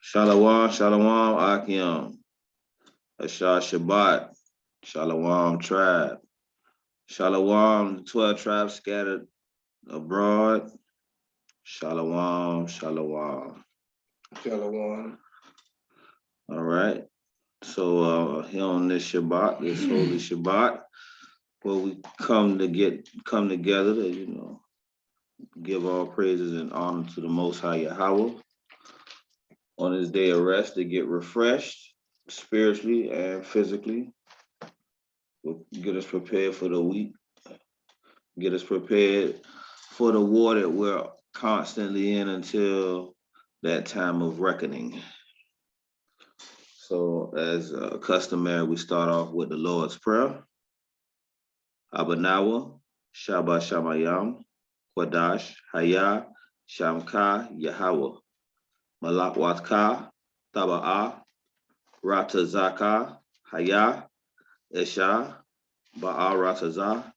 Shalom, shalom, Akim. Ashar Shabbat. Shalom, tribe. Shalom, the 12 tribes scattered abroad. Shalom, shalom. Shalom. All right. So here on this Shabbat, this holy Shabbat, where we come together to, give all praises and honor to the Most High Yahweh on this day of rest to get refreshed spiritually and physically. Get us prepared for the week. Get us prepared for the war that we're constantly in until that time of reckoning. So as customary, we start off with the Lord's Prayer. Abanawa, Shabbat Shamayam, Kwadash, Haya, Shamka, Yahweh, Malakwatka, Taba'a, Ratazaka, Haya, Esha, Ba'a Ratazah,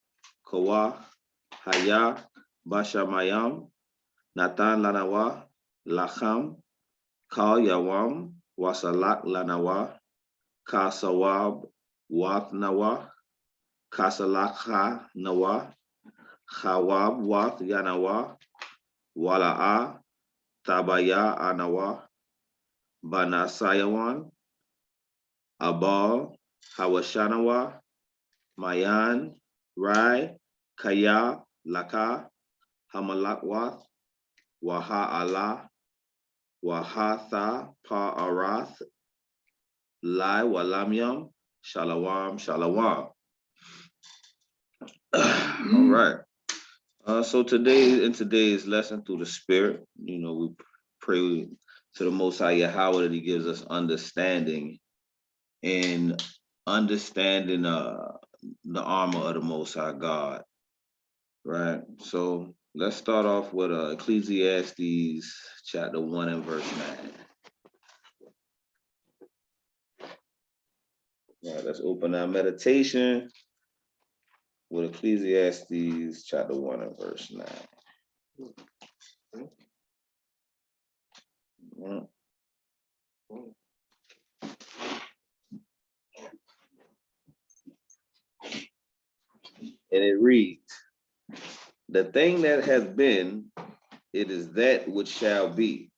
Kawa, Haya, Bashamayam, Natan Lanawa, Lacham, Kal Yawam, Wasalak Lanawa, Kasawab, Wath Nawa, Kasalakha Nawa, Khawab Wath Yanawa, Wala'a, Tabaya Anawa, Banasayawan, Abal, Hawashanawa, Mayan, Rai, Kaya, Laka, Hamalakwath, Waha Allah, Wahatha Pa'arath, Lai Walamyam, Shalawam, Shalawam. All right. So in today's lesson through the Spirit, we pray to the Most High Yahweh that He gives us understanding and understanding the armor of the Most High God. Right. So let's start off with Ecclesiastes chapter 1 and verse 9. All right, let's open our meditation with Ecclesiastes chapter 1 and verse 9. And it reads, "The thing that has been, it is that which shall be,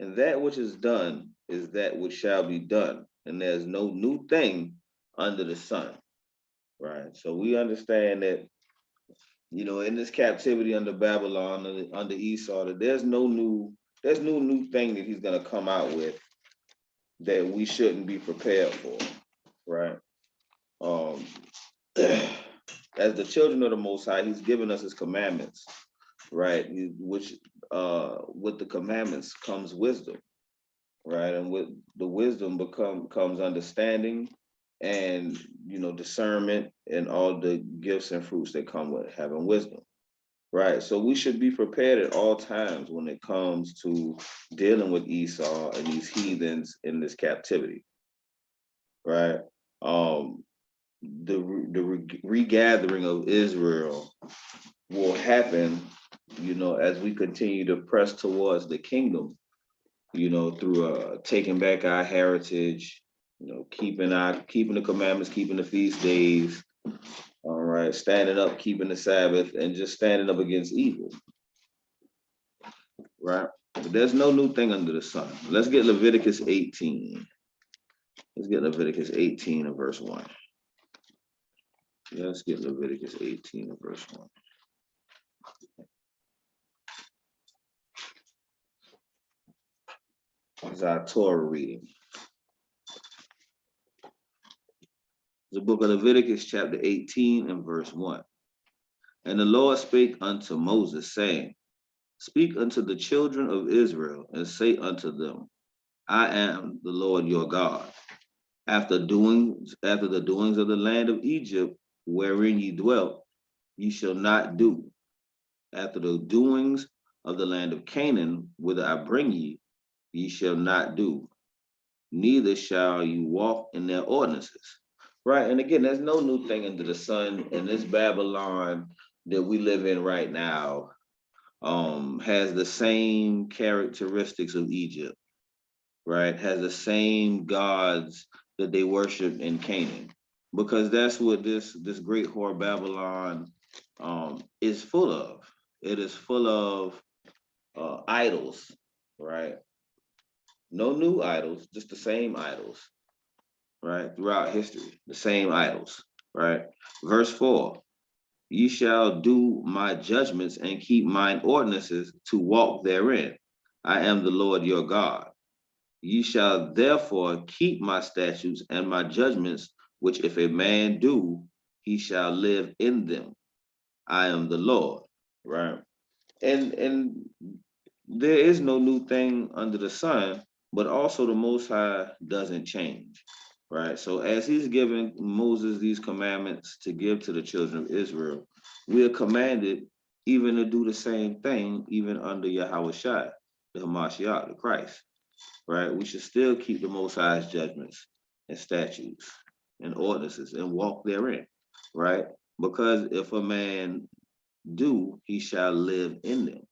and that which is done is that which shall be done, and there's no new thing under the sun." Right. So we understand that, in this captivity under Babylon, under Esau, that there's no new thing that he's gonna come out with that we shouldn't be prepared for. Right. As the children of the Most High, He's given us His commandments, right? Which with the commandments comes wisdom, right? And with the wisdom comes understanding and discernment and all the gifts and fruits that come with having wisdom, right? So we should be prepared at all times when it comes to dealing with Esau and these heathens in this captivity, right? The regathering of Israel will happen, as we continue to press towards the kingdom, through taking back our heritage, keeping the commandments, keeping the feast days, all right, standing up, keeping the Sabbath, and just standing up against evil, right? But there's no new thing under the sun. Let's get Leviticus 18. Let's get Leviticus 18 and verse 1. Let's get Leviticus 18 and verse 1. This is our Torah reading. The book of Leviticus, chapter 18 and verse 1. "And the Lord spake unto Moses, saying, Speak unto the children of Israel, and say unto them, I am the Lord your God. After the doings of the land of Egypt, wherein ye dwelt, ye shall not do. After the doings of the land of Canaan, whither I bring ye, ye shall not do. Neither shall you walk in their ordinances." Right, and again, there's no new thing under the sun. In this Babylon that we live in right now, has the same characteristics of Egypt. right, has the same gods that they worship in Canaan, because that's what this great whore Babylon is full of. It is full of idols, right? No new idols, just the same idols, right? Throughout history, the same idols, right? Verse 4, ye shall do my judgments and keep mine ordinances to walk therein. I am the Lord your God. Ye shall therefore keep my statutes and my judgments, which if a man do, he shall live in them. I am the Lord, right? And there is no new thing under the sun, but also the Most High doesn't change, right? So as he's giving Moses these commandments to give to the children of Israel, we are commanded even to do the same thing, even under Yahweh Shai, the Hamashiach, the Christ, right? We should still keep the Most High's judgments and statutes and ordinances and walk therein, right? Because if a man do, he shall live in them,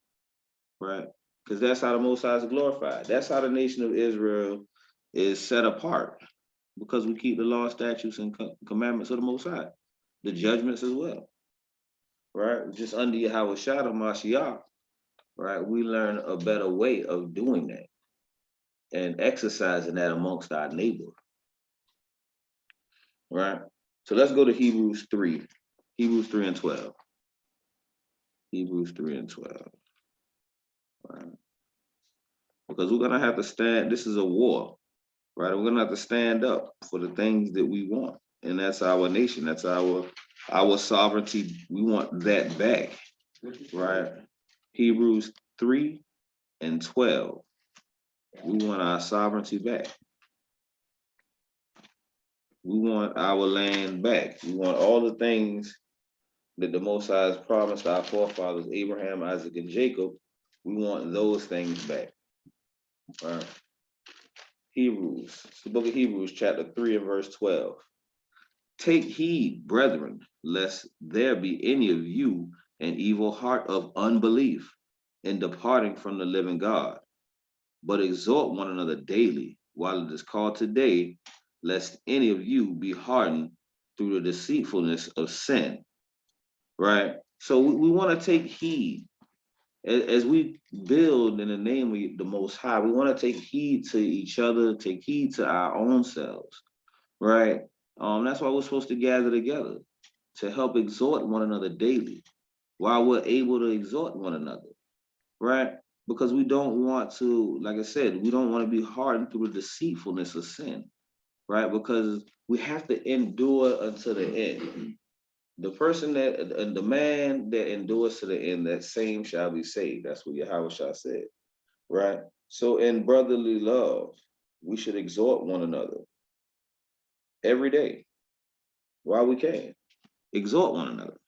right? Because that's how the Most High is glorified. That's how the nation of Israel is set apart, because we keep the law, statutes, and commandments of the Most High, the judgments as well, right? Just under Yahweh Shadow Mashiach, right? We learn a better way of doing that and exercising that amongst our neighbor, right? So let's go to Hebrews 3, Hebrews 3 and 12. Hebrews 3 and 12, right? Because we're going to have to stand, this is a war, right? We're going to have to stand up for the things that we want. And that's our nation. That's our sovereignty. We want that back, right? Hebrews 3 and 12. We want our sovereignty back. We want our land back. We want all the things that the Most High has promised our forefathers, Abraham, Isaac, and Jacob. We want those things back, right? Hebrews, it's the book of Hebrews, chapter 3 and verse 12. Take heed, brethren, lest there be any of you an evil heart of unbelief in departing from the living God, but exhort one another daily while it is called today, lest any of you be hardened through the deceitfulness of sin, right? So we want to take heed as we build in the name of the Most High. We want to take heed to each other, take heed to our own selves, right? That's why we're supposed to gather together, to help exhort one another daily while we're able to exhort one another, right? Because we don't want to, like I said, we don't want to be hardened through the deceitfulness of sin, right? Because we have to endure until the end. The person and the man that endures to the end, that same shall be saved. That's what Yahweh Shah said, right? So in brotherly love, we should exhort one another every day while we can. Exhort one another,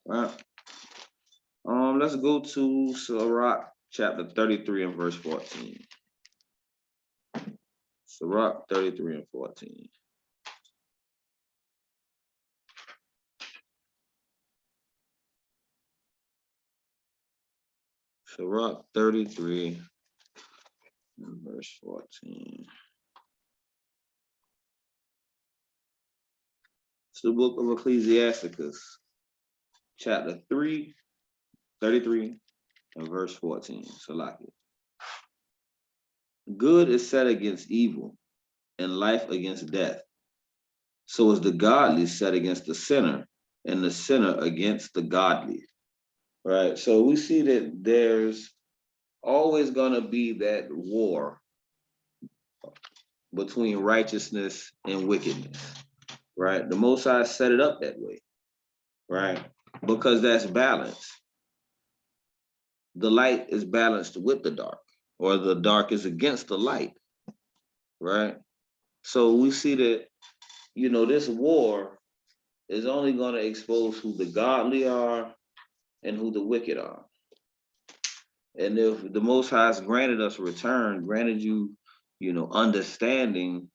right? Let's go to Sirach chapter 33 and verse 14. Sirach 33 and 14. Sirach 33 and verse 14. It's the book of Ecclesiasticus, chapter 3, 33 and verse 14. Salaki. Good is set against evil, and life against death. So is the godly set against the sinner, and the sinner against the godly. Right? So we see that there's always going to be that war between righteousness and wickedness, right? The Most High set it up that way, right? Because that's balance. The light is balanced with the dark, or the dark is against the light, right? So we see that, this war is only going to expose who the godly are and who the wicked are. And if the Most High has granted us return, granted you, understanding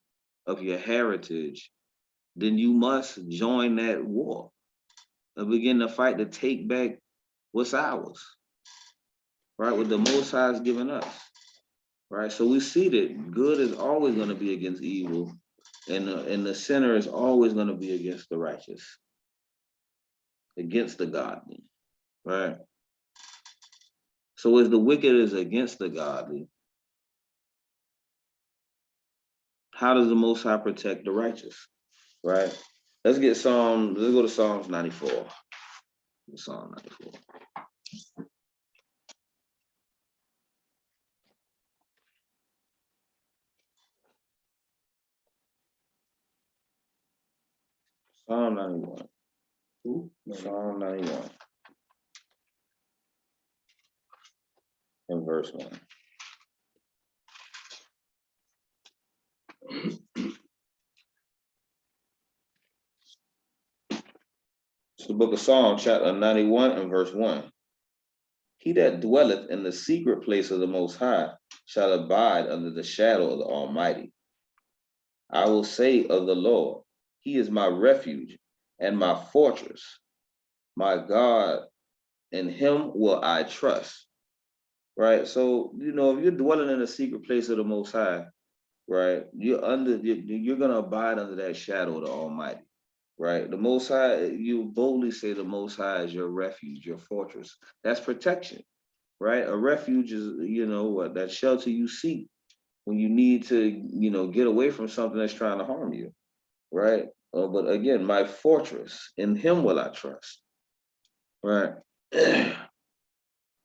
of your heritage, then you must join that war and begin to fight to take back what's ours, right? What the Most High has given us. right? So we see that good is always going to be against evil, and the sinner is always going to be against the righteous, against the godly, right? So as the wicked is against the godly, how does the Most High protect the righteous, right? Let's go to Psalms 94. Psalm 94. Psalm 91. Who? Psalm 91 and verse 1. It's the book of Psalms, chapter 91 and verse 1. He that dwelleth in the secret place of the Most High shall abide under the shadow of the Almighty. I will say of the Lord, He is my refuge and my fortress, my God, in Him will I trust. Right? So, if you're dwelling in the secret place of the Most High, right, you're going to abide under that shadow of the Almighty. Right? The Most High, you boldly say the Most High is your refuge, your fortress. That's protection. Right? A refuge is, that shelter you seek when you need to, get away from something that's trying to harm you. Right? But again, my fortress, in Him will I trust. Right?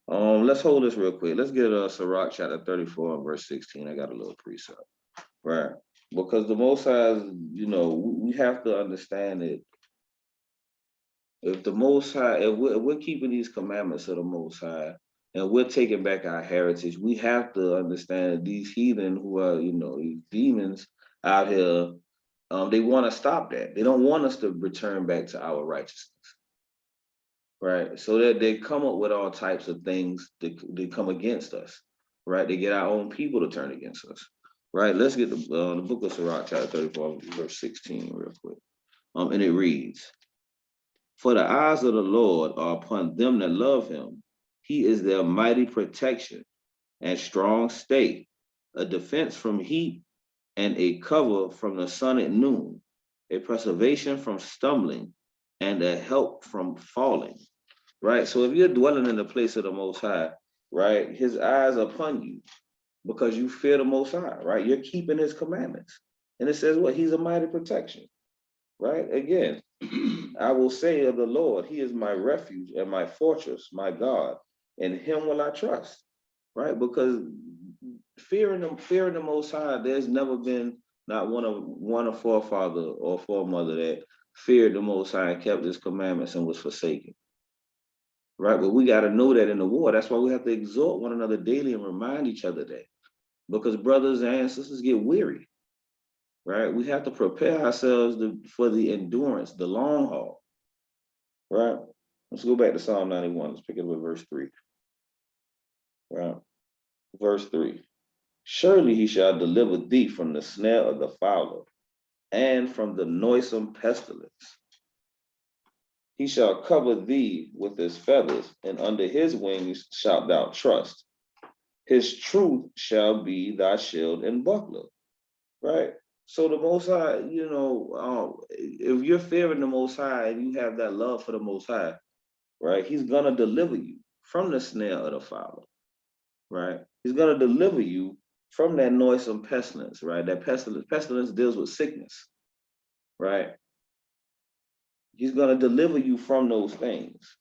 Let's hold this real quick. Let's get Sirach chapter 34 and verse 16. I got a little precept. Right? Because the Most High, we have to understand that if the Most High, if we're keeping these commandments of the Most High, and we're taking back our heritage, we have to understand that these heathen who are, these demons out here, they want to stop that. They don't want us to return back to our righteousness, right? So that they come up with all types of things that come against us, right? They get our own people to turn against us, right? Let's get the book of Sirach, chapter 34, verse 16, real quick. And it reads, "For the eyes of the Lord are upon them that love Him. He is their mighty protection and strong stay, a defense from heat and a cover from the sun at noon, a preservation from stumbling and a help from falling." Right? So if you're dwelling in the place of the Most High, right, His eyes are upon you because you fear the Most High, right? You're keeping His commandments. And it says what? He's a mighty protection, right? Again, I will say of the Lord, He is my refuge and my fortress, my God. In Him will I trust, right? Because fearing the Most High, there's never been not one of forefather or foremother that feared the Most High and kept His commandments and was forsaken, right? But we got to know that in the war. That's why we have to exhort one another daily and remind each other that, because brothers and sisters get weary, right? We have to prepare ourselves for the endurance, the long haul, right? Let's go back to Psalm 91. Let's pick it up with verse 3. Right? Verse 3. "Surely He shall deliver thee from the snare of the fowler and from the noisome pestilence. He shall cover thee with His feathers, and under His wings shalt thou trust. His truth shall be thy shield and buckler." Right? So the Most High, if you're fearing the Most High and you have that love for the Most High, right, He's gonna deliver you from the snare of the fowler, right? He's gonna deliver you from that noisome pestilence, right? That pestilence deals with sickness, right? He's gonna deliver you from those things,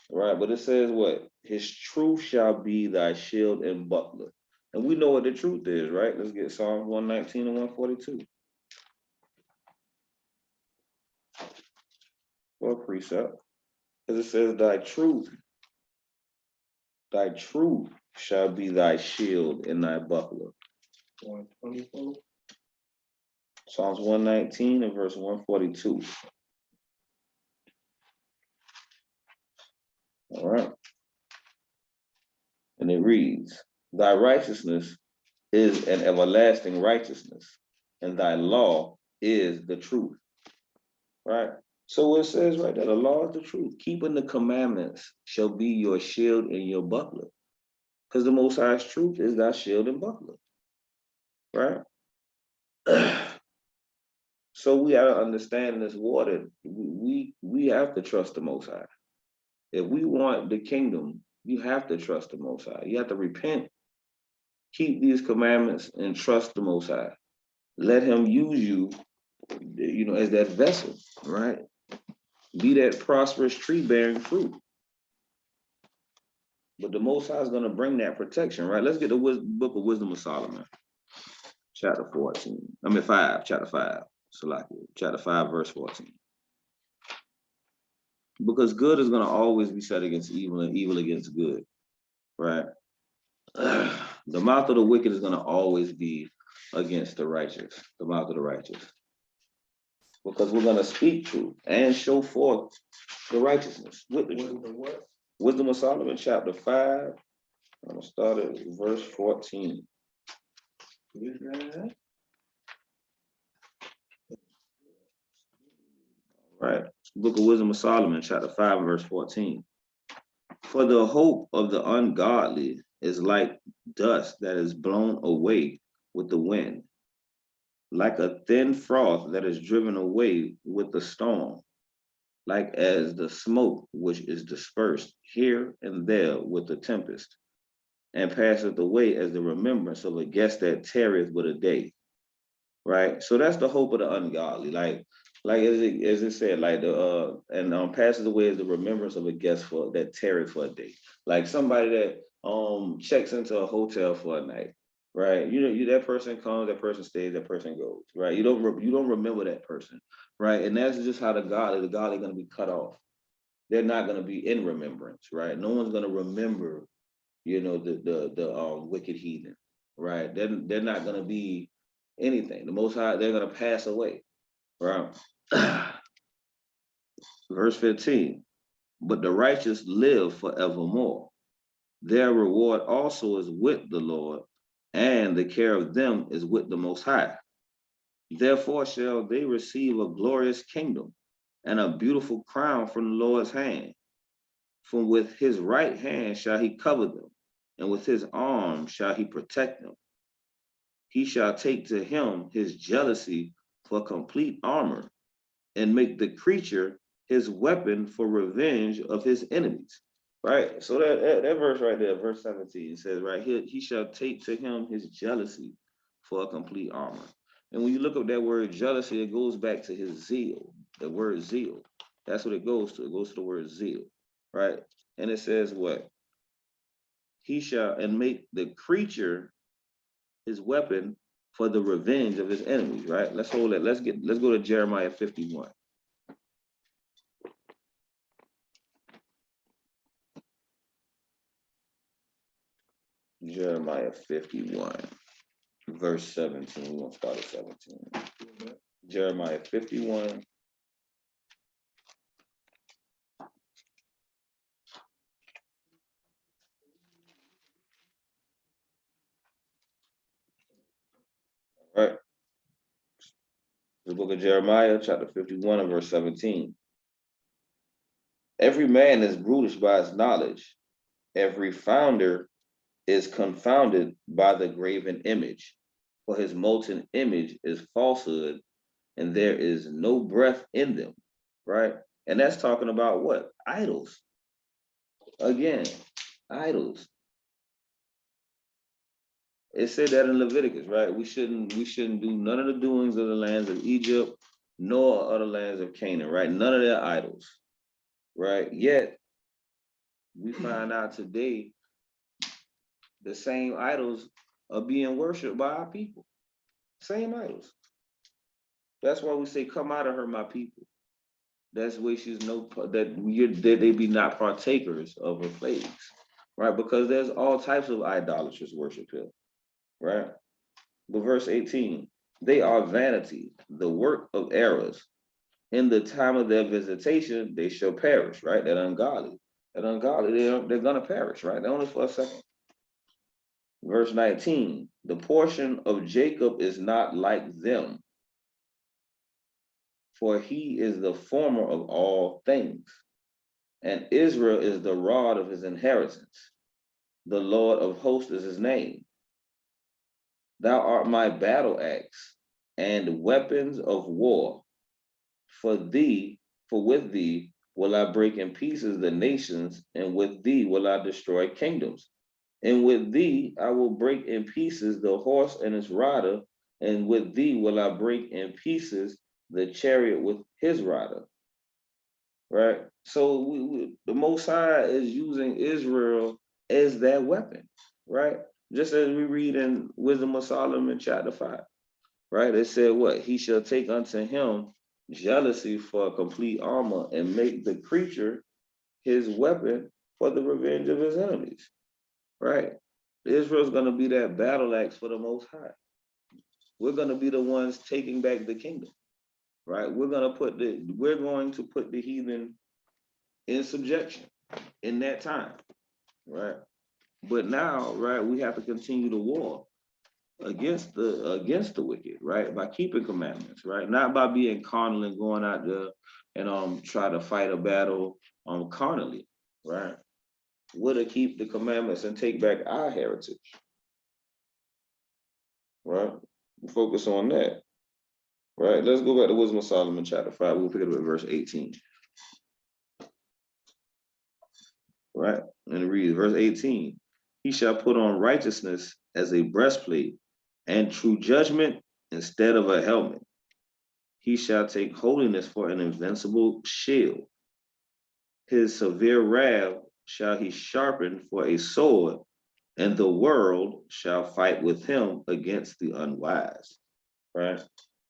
right? But it says what? His truth shall be thy shield and buckler. And we know what the truth is, right? Let's get Psalms 119 and 142. For a precept. Because it says, thy truth shall be thy shield and thy buckler. 124. Psalms 119 and verse 142. All right. And it reads, "Thy righteousness is an everlasting righteousness, and thy law is the truth." Right? So it says right there, the law is the truth. Keeping the commandments shall be your shield and your buckler. Because the Most High's truth is thy shield and buckler, right? So we got to understand in this war that we have to trust the Most High. If we want the kingdom, you have to trust the Most High. You have to repent, keep these commandments, and trust the Most High. Let Him use you, as that vessel, right? Be that prosperous tree bearing fruit. But the Most High is going to bring that protection, right? Let's get the book of Wisdom of Solomon, chapter 14. Chapter 5. Salakia, chapter 5, verse 14. Because good is going to always be set against evil and evil against good, right? The mouth of the wicked is going to always be against the righteous, the mouth of the righteous. Because we're going to speak truth and show forth the righteousness with the truth. Wisdom of Solomon, chapter 5. I'm going to start at verse 14. Right. Book of Wisdom of Solomon, chapter 5, verse 14. For the hope of the ungodly is like dust that is blown away with the wind, like a thin froth that is driven away with the storm, like as the smoke which is dispersed here and there with the tempest, and passeth away as the remembrance of a guest that tarrieth but a day. Right? So that's the hope of the ungodly. Like as it said, like passes away as the remembrance of a guest for that tarrieth for a day. Like somebody that checks into a hotel for a night. Right, that person comes, that person stays, that person goes. Right, you don't remember that person. Right, and that's just how the godly are going to be cut off. They're not going to be in remembrance. Right, no one's going to remember, the wicked heathen. Right, they're not going to be anything. The Most High, they're going to pass away. Right, verse 15. But the righteous live forevermore. Their reward also is with the Lord, and the care of them is with the Most High. Therefore shall they receive a glorious kingdom and a beautiful crown from the Lord's hand. For with his right hand shall he cover them, and with his arm shall he protect them. He shall take to him his jealousy for complete armor, and make the creature his weapon for revenge of his enemies. Right, so that verse right there, verse 17, says right here, he shall take to him his jealousy for a complete armor. And when you look up that word jealousy, it goes back to his zeal, the word zeal. That's what it goes to. It goes to the word zeal, right? And it says what? He shall, and make the creature his weapon for the revenge of his enemies, right? Let's hold that. Let's go to Jeremiah 51. Jeremiah 51, verse 17. We're going to start at 17. Jeremiah 51. All right. The book of Jeremiah, chapter 51, and verse 17. Every man is brutish by his knowledge. Every founder is confounded by the graven image. For his molten image is falsehood, and there is no breath in them. Right? And that's talking about what? Idols. Again, idols. It said that in Leviticus, right? We shouldn't do none of the doings of the lands of Egypt, nor other lands of Canaan, right? None of their idols, right? Yet we find out today the same idols are being worshipped by our people. Same idols. That's why we say, "Come out of her, my people." That's why she's that they be not partakers of her plagues, right? Because there's all types of idolatrous worship here, right? But verse 18, they are vanity, the work of errors. In the time of their visitation, they shall perish, right? That ungodly, they're going to perish, right? Only for a second. Verse 19, the portion of Jacob is not like them, for he is the former of all things, and Israel is the rod of his inheritance. The Lord of hosts is his name. Thou art my battle axe and weapons of war. For with thee will I break in pieces the nations, and with thee will I destroy kingdoms. And with thee I will break in pieces the horse and its rider, and with thee will I break in pieces the chariot with his rider. Right? So the Most High is using Israel as that weapon, right? Just as we read in Wisdom of Solomon, chapter 5, right? It said what? He shall take unto him jealousy for a complete armor and make the creature his weapon for the revenge of his enemies, right? Israel's going to be that battle axe for the Most High. We're going to be the ones taking back the kingdom, right? We're going to put the heathen in subjection in that time, right? But now, right, we have to continue the war against the wicked, right? By keeping commandments, right? Not by being carnal and going out there and try to fight a battle carnally, right? We're to keep the commandments and take back our heritage, right? Focus on that, right? Let's go back to Wisdom of Solomon, chapter 5. We'll pick it up at verse 18, right? And it reads, verse 18, he shall put on righteousness as a breastplate and true judgment instead of a helmet. He shall take holiness for an invincible shield. His severe wrath shall he sharpen for a sword, and the world shall fight with him against the unwise. Right?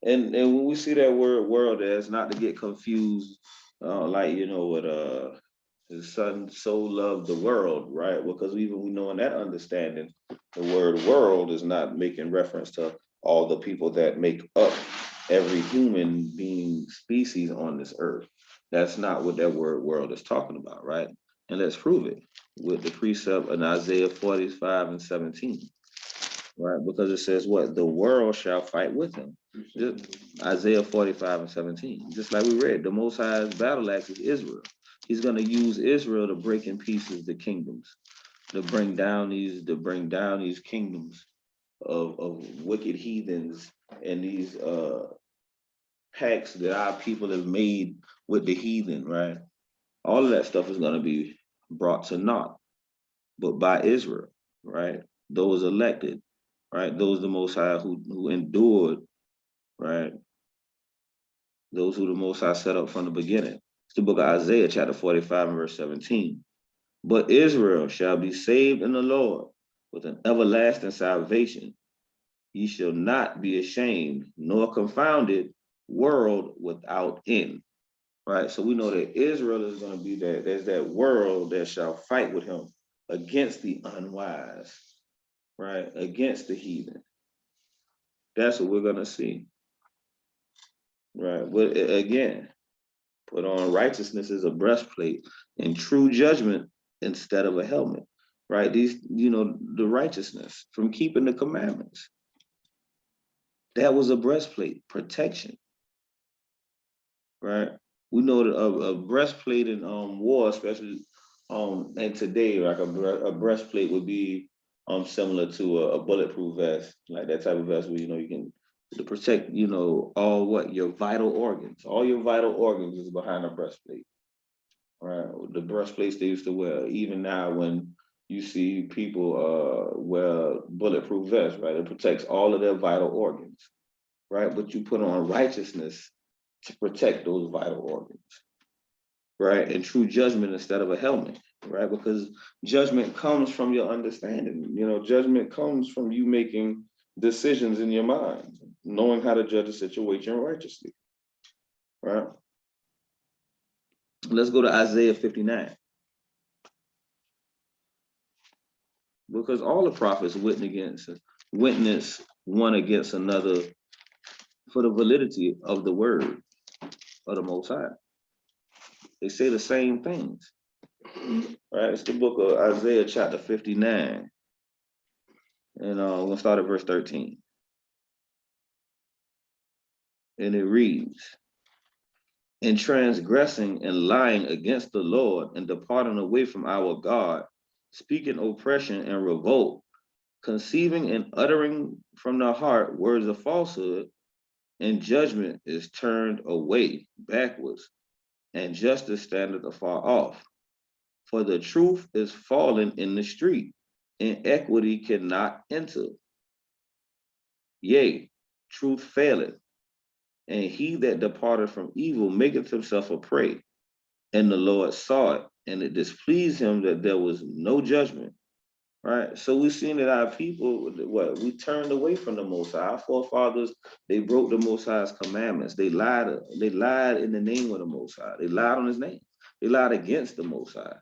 And when we see that word world, as not to get confused, like what his son so loved the world, right? Because even we know in that understanding, the word world is not making reference to all the people that make up every human being species on this earth. That's not what that word world is talking about, right? And let's prove it with the precept in Isaiah 45 and 17, right? Because it says what? The world shall fight with him. Just Isaiah 45 and 17. Just like we read, the Most High's battle axe is Israel. He's going to use Israel to break in pieces the kingdoms, to bring down these kingdoms of wicked heathens and these pacts that our people have made with the heathen, right? All of that stuff is going to be brought to naught, but by Israel, right? Those elected, right? Those the Most High who endured, right? Those who the Most High set up from the beginning. It's the book of Isaiah, chapter 45 and verse 17. But Israel shall be saved in the Lord with an everlasting salvation. Ye shall not be ashamed, nor confounded, world without end. Right? So we know that Israel is going to be that. There's that world that shall fight with him against the unwise, right? Against the heathen. That's what we're going to see. Right? But again, put on righteousness as a breastplate and true judgment instead of a helmet. Right? These, the righteousness from keeping the commandments. That was a breastplate, protection. Right? We know that a breastplate in war, especially and today, like a breastplate would be similar to a bulletproof vest, like that type of vest where you can to protect your vital organs. All your vital organs is behind a breastplate. Right? The breastplates they used to wear, even now when you see people wear bulletproof vests, right? It protects all of their vital organs, right? But you put on righteousness to protect those vital organs, right? And true judgment instead of a helmet, right? Because judgment comes from your understanding. Judgment comes from you making decisions in your mind, knowing how to judge a situation righteously, right? Let's go to Isaiah 59. Because all the prophets witness one against another for the validity of the word of the Most High. They say the same things. Right? It's the book of Isaiah chapter 59. And we're going to start at verse 13. And it reads, in transgressing and lying against the Lord and departing away from our God, speaking oppression and revolt, conceiving and uttering from the heart words of falsehood, and judgment is turned away backwards, and justice standeth afar off. For the truth is fallen in the street, and equity cannot enter. Yea, truth faileth, and he that departed from evil maketh himself a prey. And the Lord saw it, and it displeased him that there was no judgment. Right. So we've seen that our people, we turned away from the Most High. Our forefathers, they broke the Most High's commandments. They lied in the name of the Most High. They lied on his name. They lied against the Most High.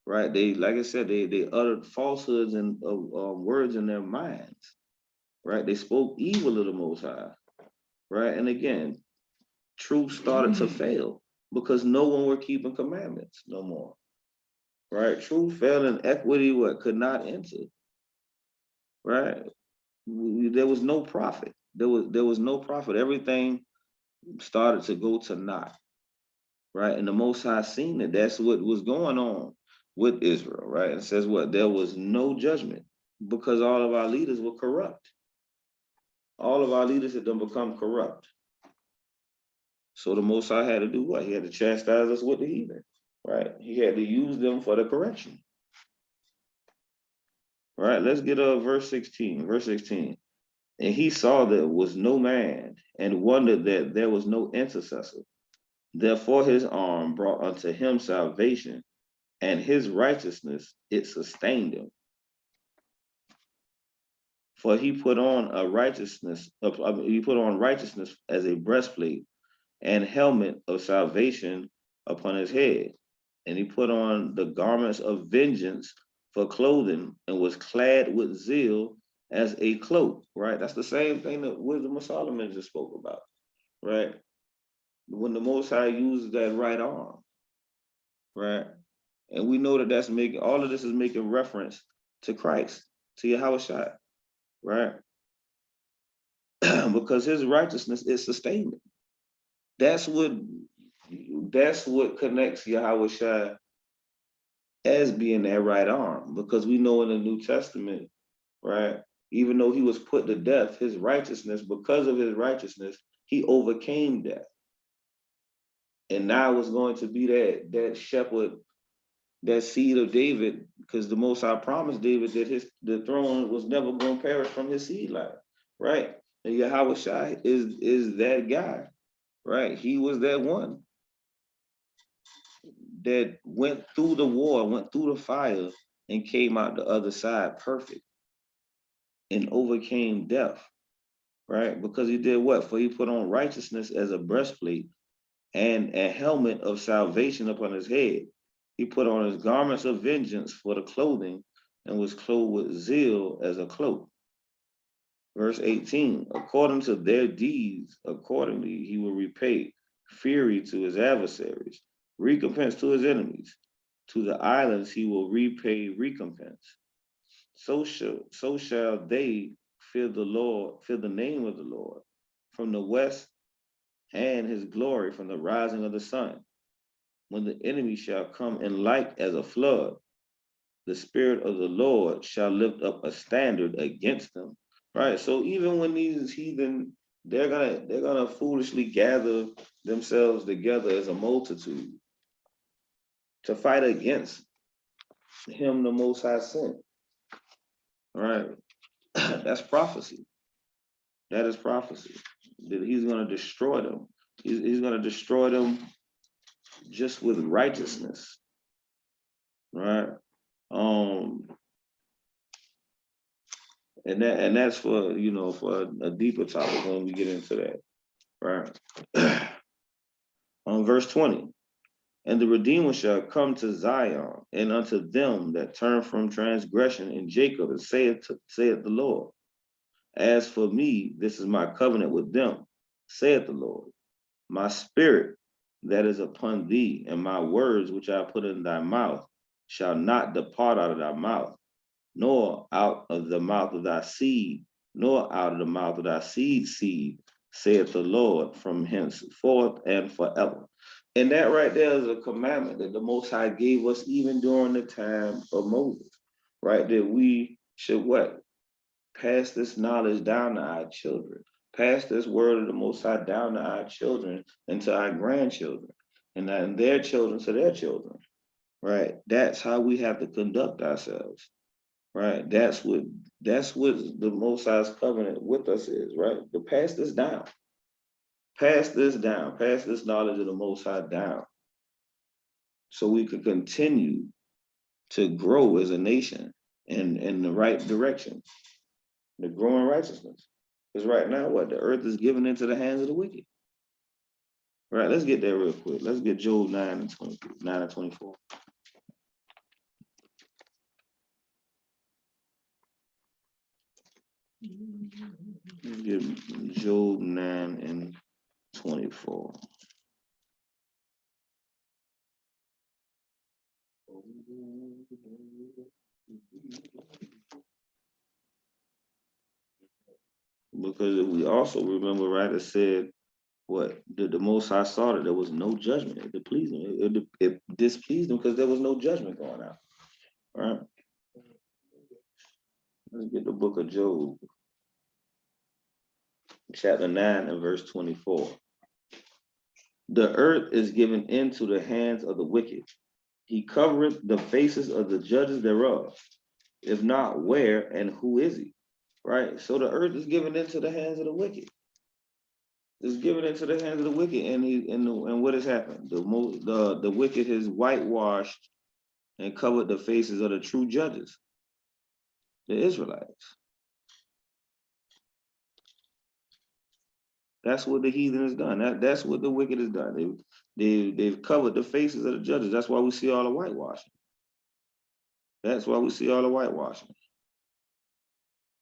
Right. They, like I said, they uttered falsehoods and words in their minds. Right. They spoke evil of the Most High. Right. And again, truth started to fail because no one were keeping commandments no more. Right. Truth fell and equity could not enter. Right. There was no profit. There was no profit. Everything started to go to naught. Right. And the Most High seen it. That's what was going on with Israel. Right. It says what? There was no judgment because all of our leaders were corrupt. All of our leaders had done become corrupt. So the Most High had to do what? He had to chastise us with the heathen. Right. He had to use them for the correction. Right. Let's get verse 16. Verse 16. And he saw there was no man, and wondered that there was no intercessor. Therefore his arm brought unto him salvation, and his righteousness it sustained him. For he put on righteousness as a breastplate, and helmet of salvation upon his head. And he put on the garments of vengeance for clothing, and was clad with zeal as a cloak. Right? That's the same thing that Wisdom of Solomon just spoke about. Right? When the Most High uses that right arm. Right? And we know that that's making, all of this is making reference to Christ, to Yahushua. Right? Because his righteousness is sustaining. That's what connects Yahushua as being that right arm, because we know in the New Testament, right, even though he was put to death, his righteousness, because of his righteousness, he overcame death. And now it's going to be that shepherd, that seed of David, because the Most High promised David that the throne was never going to perish from his seed line, right? And Yahushua is that guy, right? He was that one that went through the war, went through the fire, and came out the other side perfect and overcame death, right? Because he did what? For he put on righteousness as a breastplate and a helmet of salvation upon his head. He put on his garments of vengeance for the clothing, and was clothed with zeal as a cloak. Verse 18, according to their deeds, accordingly he will repay fury to his adversaries, recompense to his enemies. To the islands he will repay recompense. So shall they fear the Lord, fear the name of the Lord, from the west, and his glory from the rising of the sun. When the enemy shall come in like as a flood, the Spirit of the Lord shall lift up a standard against them. Right. So even when these heathen, they're gonna foolishly gather themselves together as a multitude to fight against him, the Most High sent. Right. That's prophecy. That is prophecy. That he's gonna destroy them. He's gonna destroy them just with righteousness. Right. And that's for for a deeper topic when we get into that. Right. On verse 20. And the Redeemer shall come to Zion, and unto them that turn from transgression in Jacob, and saith the Lord, as for me, this is my covenant with them, saith the Lord. My spirit that is upon thee, and my words which I put in thy mouth, shall not depart out of thy mouth, nor out of the mouth of thy seed, nor out of the mouth of thy seed, saith the Lord, from henceforth and forever. And that right there is a commandment that the Most High gave us even during the time of Moses. right? That we should what? Pass this knowledge down to our children. Pass this word of the Most High down to our children and to our grandchildren, and then their children to their children, right? That's how we have to conduct ourselves, right? That's what the Most High's covenant with us is, right? To pass this down, pass this down, pass this knowledge of the Most High down, so we could continue to grow as a nation in the right direction, the growing righteousness. Because right now, what? The earth is given into the hands of the wicked. Right, let's get there real quick. Let's get Job 9 and 23, 9 and 24. Let's get Job 9 and 24. Because if we also remember, right, it said, what? The Most High saw that there was no judgment. It displeased him. It displeased him because there was no judgment going out. All right. Let's get the book of Job, chapter 9 and verse 24. The earth is given into the hands of the wicked. He covereth the faces of the judges thereof. If not, where and who is he? Right? So the earth is given into the hands of the wicked. It's given into the hands of the wicked, and what has happened? The wicked has whitewashed and covered the faces of the true judges, the Israelites. That's what the heathen has done. That's what the wicked has done. They've covered the faces of the judges. That's why we see all the whitewashing. That's why we see all the whitewashing.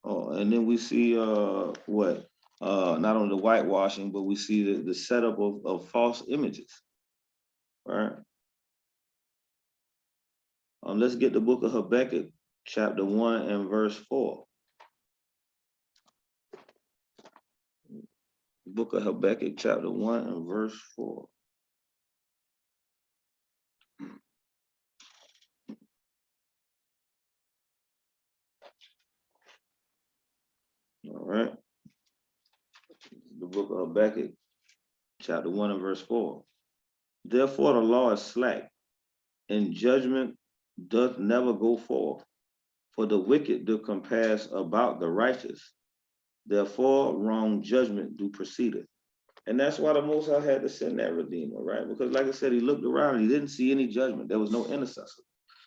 Oh, and then we see what? Not only the whitewashing, but we see the setup of false images. Right? Let's get the book of Habakkuk, chapter 1 and verse 4. Book of Habakkuk, chapter 1 and verse 4. All right. The book of Habakkuk, chapter 1 and verse 4. Therefore the law is slack, and judgment doth never go forth. For the wicked do compass about the righteous. Therefore wrong judgment do proceedeth. And that's why the Most High had to send that Redeemer, right? Because like I said, he looked around and he didn't see any judgment. There was no intercessor.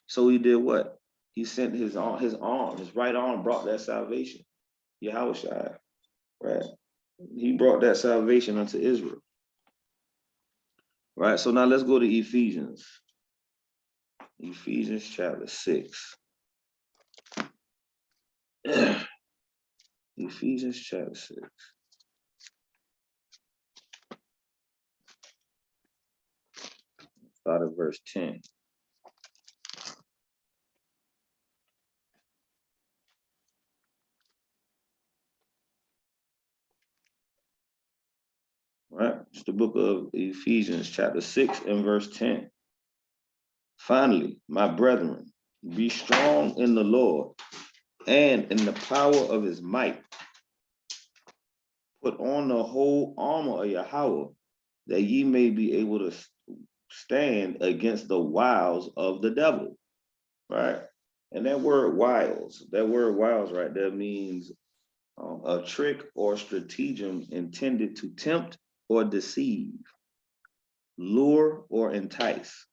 So he did what? He sent his right arm brought that salvation. Yahushua, right? He brought that salvation unto Israel. Right, so now let's go to Ephesians. Ephesians chapter 6. Ephesians chapter 6. Start at verse 10. Right, it's the book of Ephesians chapter 6 and verse 10. Finally, my brethren, be strong in the Lord and in the power of his might. Put on the whole armor of Yahweh, that ye may be able to stand against the wiles of the devil. Right? And that word wiles right there means a trick or stratagem intended to tempt or deceive, lure or entice.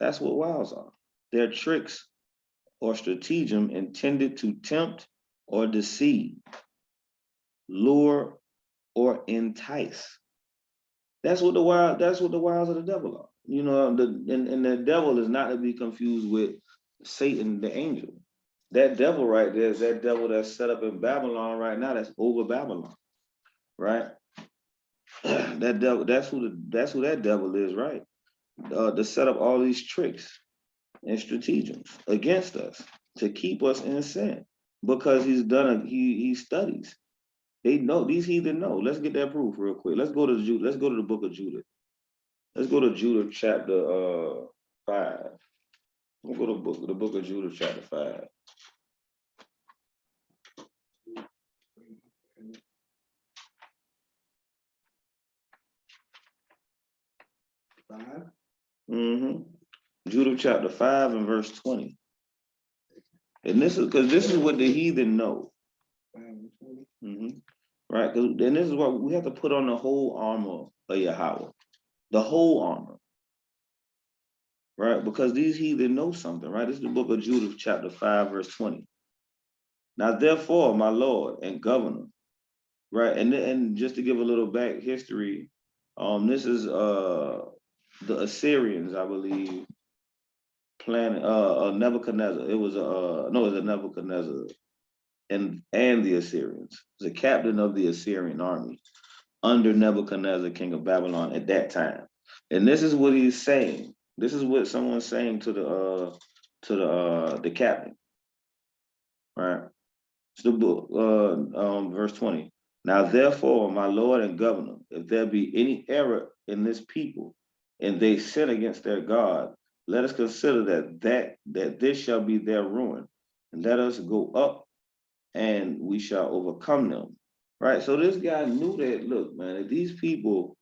That's what wiles are. They're tricks or stratagem intended to tempt or deceive, lure or entice. That's what the wiles of the devil are. You know, and the devil is not to be confused with Satan, the angel. That devil right there is that devil that's set up in Babylon right now, that's over Babylon, right? That devil, that's who that devil is, right? To set up all these tricks and stratagems against us to keep us in sin, because he studies. They know, these heathen know. Let's get that proof real quick. Let's go to the book of Judah. Let's go to Judah chapter 5. We'll go to the book of Judah, chapter 5. Mm-hmm. Judah chapter 5 and verse 20. And this is because this is what the heathen know. Mm-hmm. Right? And this is what we have to put on the whole armor of Yahweh. The whole armor. Right? Because these heathen know something, right? This is the book of Judah, chapter 5, verse 20. Now, therefore, my Lord and governor, right? And just to give a little back history, this is the Assyrians, I believe, planning Nebuchadnezzar. It was it was a Nebuchadnezzar and the Assyrians. It was a captain of the Assyrian army under Nebuchadnezzar, king of Babylon at that time. And this is what he's saying. This is what someone's saying to the captain, right? It's the book, verse 20. Now, therefore, my Lord and governor, if there be any error in this people, and they sin against their God, let us consider that this shall be their ruin, and let us go up, and we shall overcome them. Right. So this guy knew that. Look, man, if these people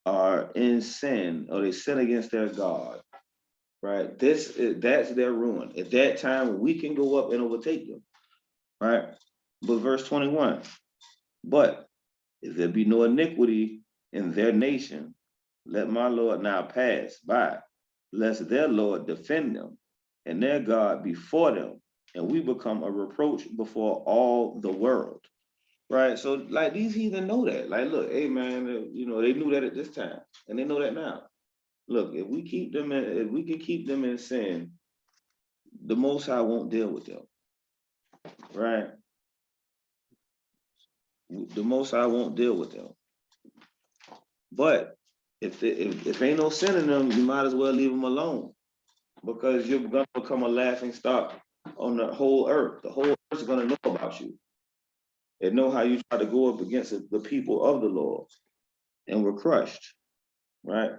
are in sin or they sin against their God, right? That's their ruin. At that time, we can go up and overtake them. Right. But verse 21, but if there be no iniquity in their nation, let my Lord now pass by, lest their Lord defend them and their God before them, and we become a reproach before all the world. Right. So like these heathen know that. Like, look, hey man, they knew that at this time, and they know that now. Look, if we can keep them in sin, the Most High won't deal with them. Right. The Most High won't deal with them. But if ain't no sin in them, you might as well leave them alone, because you're gonna become a laughing stock on the whole earth. The whole earth is gonna know about you and know how you try to go up against the people of the Lord and were crushed. Right.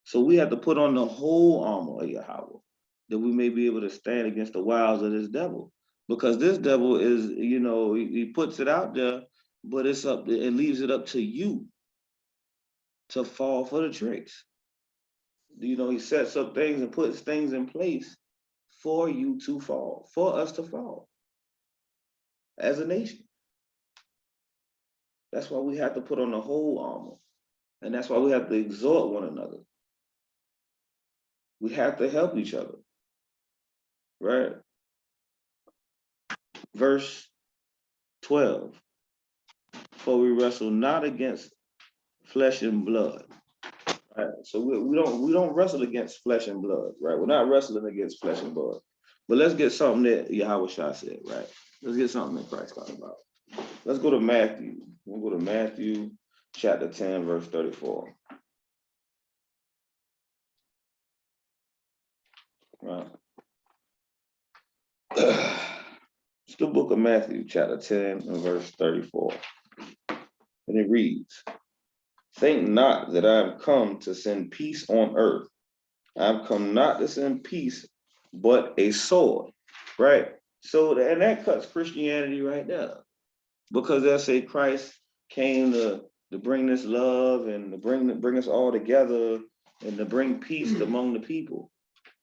So we have to put on the whole armor of Yahweh that we may be able to stand against the wiles of this devil. Because this devil is, he puts it out there, but it leaves it up to you to fall for the tricks. He sets up things and puts things in place for you to fall, for us to fall as a nation. That's why we have to put on the whole armor. And that's why we have to exhort one another. We have to help each other. Right? Verse 12. For we wrestle not against flesh and blood. Right? So we don't wrestle against flesh and blood, right? We're not wrestling against flesh and blood. But let's get something that Yahweh Shah said, right? Let's get something that Christ talked about. Let's go to Matthew. We'll go to Matthew chapter 10, verse 34. Right. It's the book of Matthew, chapter 10, and verse 34. And it reads, think not that I am come to send peace on earth. I am come not to send peace, but a sword. Right? So, and that cuts Christianity right there. Because they'll say Christ came to bring this love and to bring us all together and to bring peace among the people.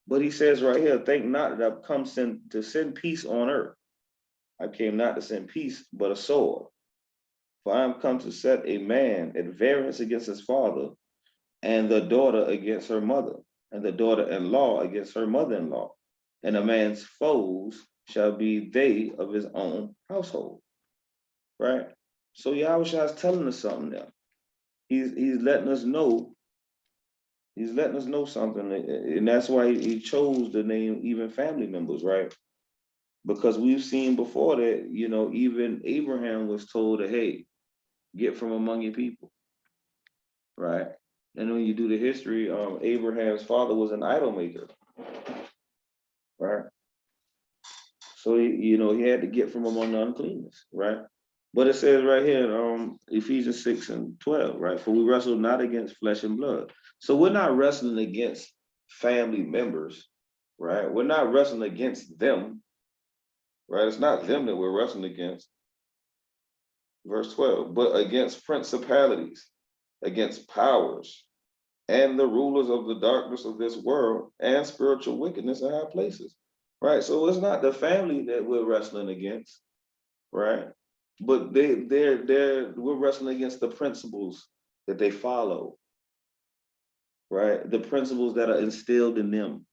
But he says right here, think not that I've come to send peace on earth. I came not to send peace, but a sword. For I am come to set a man at variance against his father, and the daughter against her mother, and the daughter-in-law against her mother-in-law. And a man's foes shall be they of his own household. Right? So Yahushua is telling us something now. He's letting us know. He's letting us know something, and that's why he chose the name even family members, right? Because we've seen before that, even Abraham was told that, hey, get from among your people, right? And when you do the history, Abraham's father was an idol maker, right? So he had to get from among the uncleanness, right? But it says right here, Ephesians 6 and 12, right? For we wrestle not against flesh and blood. So we're not wrestling against family members. right? We're not wrestling against them, right? It's not them that we're wrestling against. Verse 12, but against principalities, against powers, and the rulers of the darkness of this world, and spiritual wickedness in high places, right? So it's not the family that we're wrestling against, right? But we're wrestling against the principles that they follow, right? The principles that are instilled in them,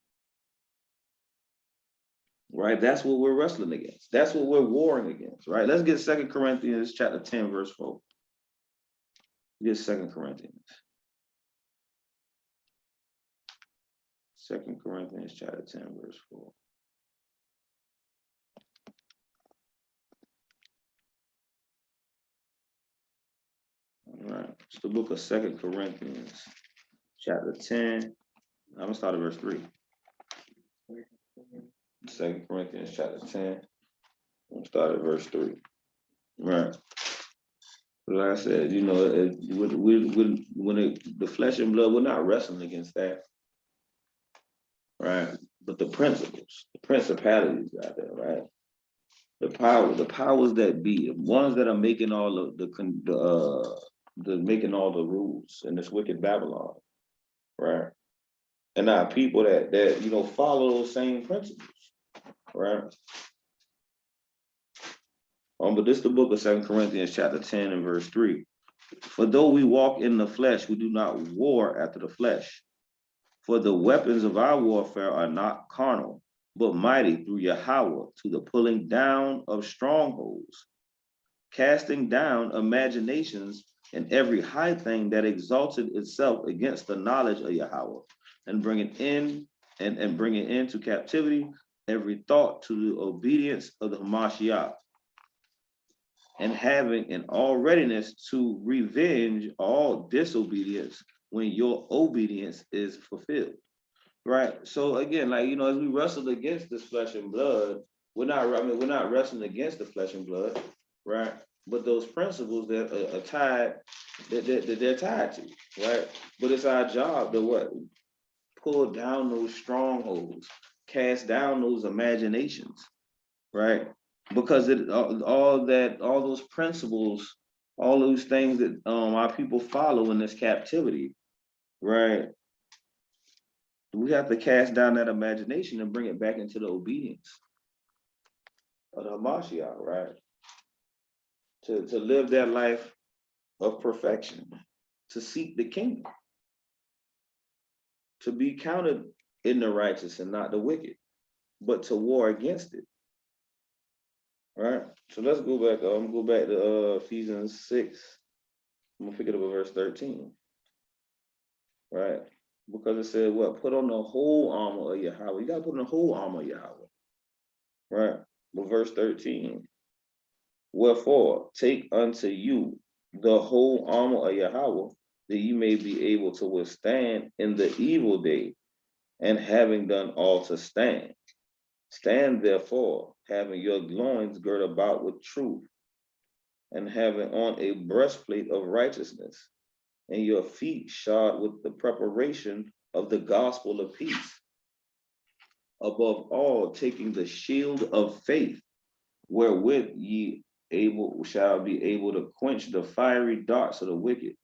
right? That's what we're wrestling against. That's what we're warring against, right? Let's get 2 Corinthians chapter 10, verse 4. Get 2 Corinthians. 2 Corinthians chapter 10, verse 4. All right. It's the book of 2 Corinthians chapter 10. I'm going to start at verse 3. 2 Corinthians chapter 10. I'm going to start at verse 3. Right. Like I said, you know, the flesh and blood, we're not wrestling against that. Right. But the principles, the principalities out there, right? The powers that be, the ones that are making all of the making all the rules in this wicked Babylon, right? And now people that you know follow those same principles, right? But this is the book of 2 Corinthians chapter 10 and verse 3. For though we walk in the flesh, we do not war after the flesh. For the weapons of our warfare are not carnal, but mighty through Yahweh to the pulling down of strongholds, casting down imaginations and every high thing that exalted itself against the knowledge of Yahweh, and bringing into captivity every thought to the obedience of the Hamashiach, and having in all readiness to revenge all disobedience when your obedience is fulfilled. Right. So again, like you know, as we wrestle against this flesh and blood, we're not wrestling against the flesh and blood, right? But those principles that are tied, that they're tied to, right? But it's our job to what? Pull down those strongholds, cast down those imaginations, right? Because all those principles, all those things that our people follow in this captivity, right? We have to cast down that imagination and bring it back into the obedience of the Hamashiach, right? To live that life of perfection, to seek the kingdom, to be counted in the righteous and not the wicked, but to war against it, right? So let's go back. Go back to Ephesians 6. I'm gonna pick it up at verse 13, right? Because it said, what? Put on the whole armor of Yahweh. You gotta put on the whole armor of Yahweh, right? But verse 13. Wherefore, take unto you the whole armor of Yahweh, that you may be able to withstand in the evil day, and having done all to stand. Stand therefore, having your loins girt about with truth, and having on a breastplate of righteousness, and your feet shod with the preparation of the gospel of peace. Above all, taking the shield of faith, wherewith ye shall be able to quench the fiery darts of the wicked,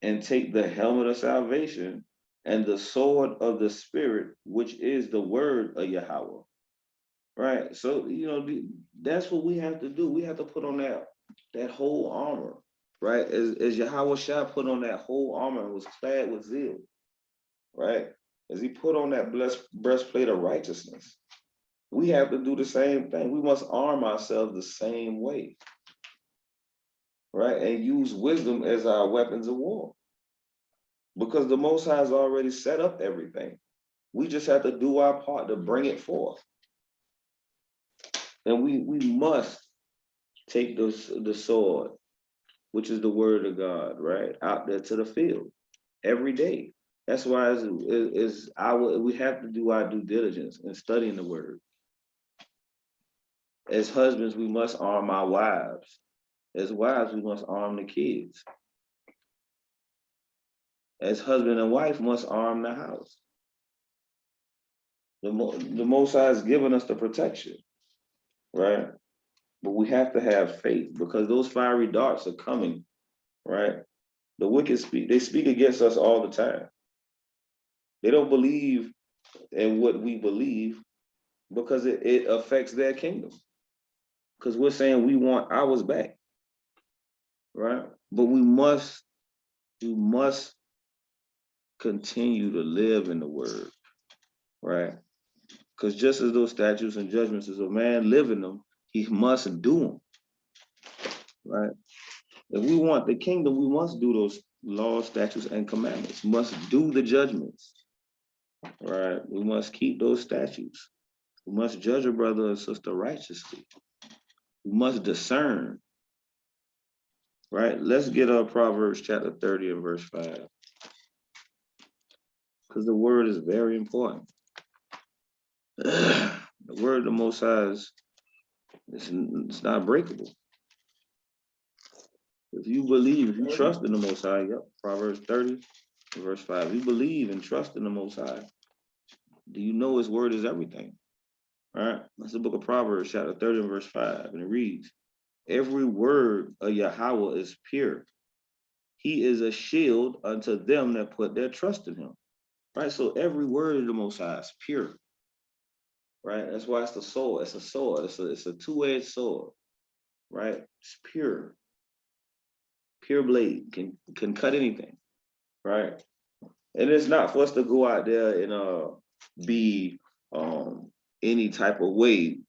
and take the helmet of salvation and the sword of the spirit, which is the word of Yahweh. Right. So you know that's what we have to do. We have to put on that whole armor, right? As Yahweh shall put on that whole armor and was clad with zeal, right? As he put on that blessed breastplate of righteousness. We have to do the same thing. We must arm ourselves the same way, right? And use wisdom as our weapons of war. Because the Most High has already set up everything. We just have to do our part to bring it forth. And we must take the sword, which is the word of God, right? Out there to the field every day. That's why we have to do our due diligence in studying the word. As husbands, we must arm our wives. As wives, we must arm the kids. As husband and wife must arm the house. The Most High has given us the protection, right? But we have to have faith because those fiery darts are coming, right? The wicked they speak against us all the time. They don't believe in what we believe because it affects their kingdom. Because we're saying we want ours back, right? But we must continue to live in the word, right? Because just as those statutes and judgments, as a man live in them, he must do them, right? If we want the kingdom, we must do those laws, statutes, and commandments. We must do the judgments, right? We must keep those statutes. We must judge a brother and sister righteously. We must discern, right? Let's get Proverbs chapter 30 and verse 5. Because the word is very important. The word of the Most High it's not breakable. If you believe, if you trust in the Most High, yep, Proverbs 30, verse 5. You believe and trust in the Most High. Do you know his word is everything? All right, that's the book of Proverbs, chapter 30, verse 5. And it reads, every word of Yahweh is pure. He is a shield unto them that put their trust in him. Right, so every word of the Most High is pure. Right, that's why it's the sword. It's a sword. It's a two-edged sword. Right, it's pure. Pure blade can cut anything. Right, and it's not for us to go out there and be any type of way,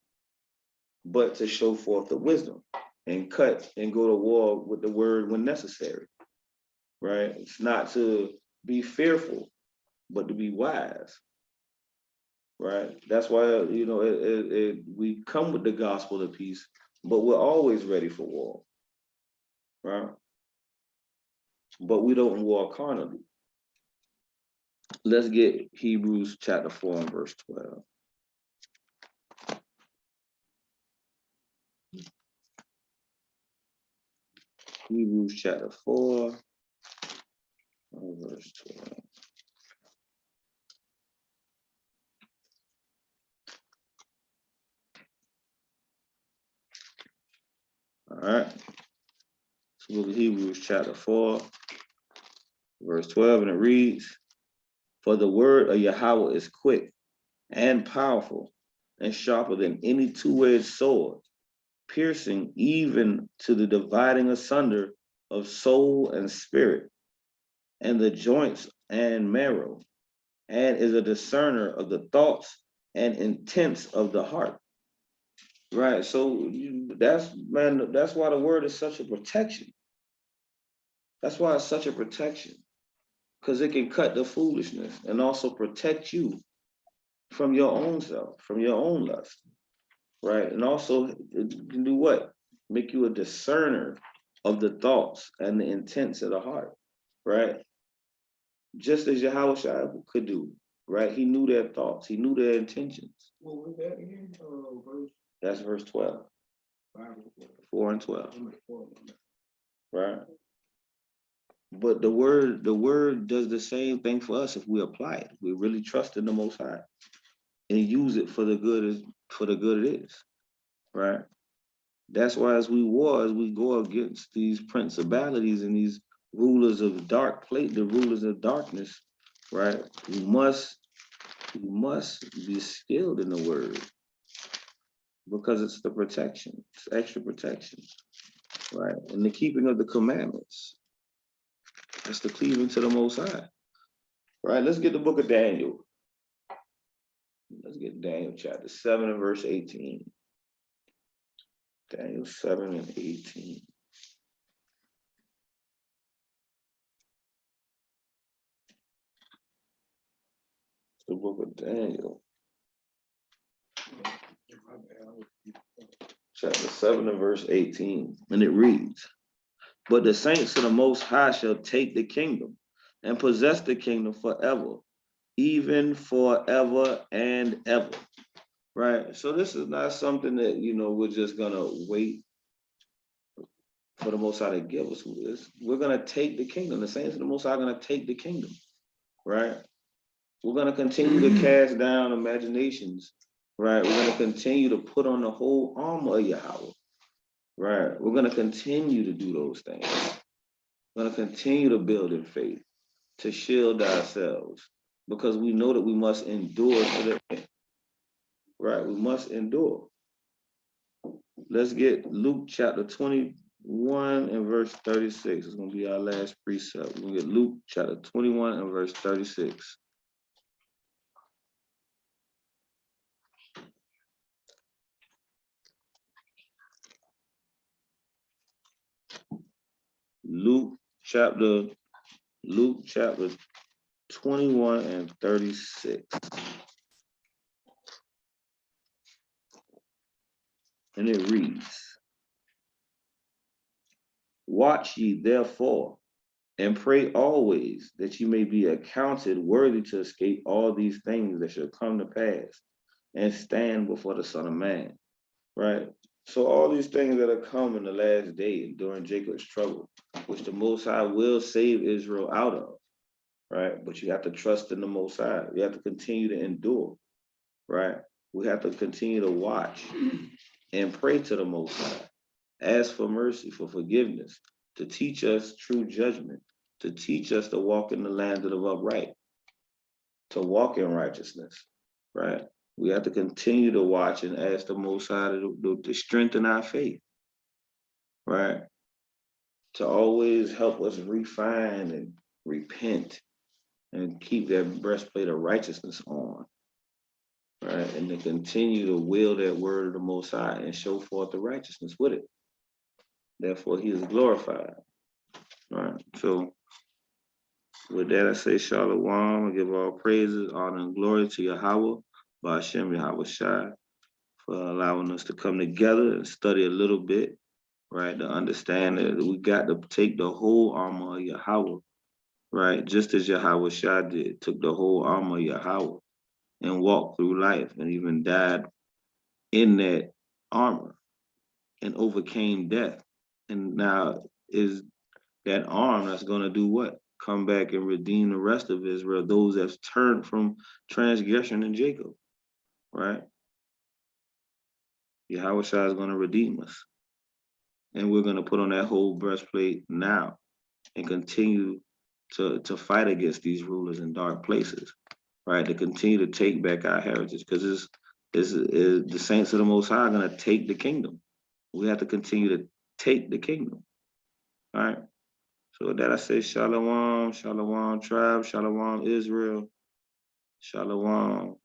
but to show forth the wisdom and cut and go to war with the word when necessary. Right, it's not to be fearful, but to be wise. Right, that's why we come with the gospel of peace, but we're always ready for war. Right, but we don't war carnally. Let's get Hebrews chapter 4 and verse 12. Hebrews chapter 4 and verse 12. All right. So look at Hebrews chapter 4, verse 12, and it reads, for the word of Yahweh is quick and powerful and sharper than any two-edged sword, piercing even to the dividing asunder of soul and spirit, and the joints and marrow, and is a discerner of the thoughts and intents of the heart. Right, so that's why the word is such a protection. That's why it's such a protection, because it can cut the foolishness and also protect you from your own self, from your own lust. Right, and also it can do what? Make you a discerner of the thoughts and the intents of the heart. Right, just as Yahweh could do. Right, he knew their thoughts, he knew their intentions. What was that again? Verse That's verse 12. 4 and 12. Right. But the word does the same thing for us if we apply it. We really trust in the Most High and use it for the good it is. Right. That's why as we go against these principalities and these rulers of the rulers of darkness, right? We must be skilled in the word because it's the protection, it's extra protection, right? And the keeping of the commandments. That's the cleaving to the Most High. Right, let's get the book of Daniel. Let's get Daniel chapter 7 and verse 18. Daniel 7 and 18. The book of Daniel. Chapter 7 and verse 18. And it reads, but the saints of the Most High shall take the kingdom and possess the kingdom forever, even forever and ever. Right. So this is not something that, we're just going to wait for the Most High to give us. We're going to take the kingdom. The saints of the Most High are going to take the kingdom. Right. We're going to continue to cast down imaginations, right? We're going to continue to put on the whole armor of Yahweh, right? We're going to continue to do those things. We're going to continue to build in faith, to shield ourselves, because we know that we must endure to the end, right? We must endure. Let's get Luke chapter 21 and verse 36. It's going to be our last precept. We're going to get Luke chapter 21 and verse 36. Luke chapter 21 and 36. And it reads, "Watch ye therefore, and pray always, that ye may be accounted worthy to escape all these things that shall come to pass, and stand before the Son of Man." Right? So all these things that are come in the last day during Jacob's trouble, which the Most High will save Israel out of, right? But you have to trust in the Most High. You have to continue to endure, right? We have to continue to watch and pray to the Most High. Ask for mercy, for forgiveness, to teach us true judgment, to teach us to walk in the land of the upright, to walk in righteousness, right? We have to continue to watch and ask the Most High to strengthen our faith, right? To always help us refine and repent and keep that breastplate of righteousness on, right? And to continue to wield that word of the Most High and show forth the righteousness with it. Therefore, he is glorified, right? So with that, I say Shalom. I give all praises, honor, and glory to Yahweh, Ba'ashem Yahweh Shai, for allowing us to come together and study a little bit, right? To understand that we got to take the whole armor of Yahweh, right? Just as Yahweh Shai did, took the whole armor of Yahweh and walked through life and even died in that armor and overcame death. And now is that arm that's going to do what? Come back and redeem the rest of Israel, those that turned from transgression in Jacob, right? Yahweh Shai is going to redeem us. And we're going to put on that whole breastplate now and continue to fight against these rulers in dark places, right? To continue to take back our heritage, because it's the saints of the Most High are going to take the kingdom. We have to continue to take the kingdom, all right? So with that, I say Shalom, Shalom tribe, Shalom Israel, Shalom.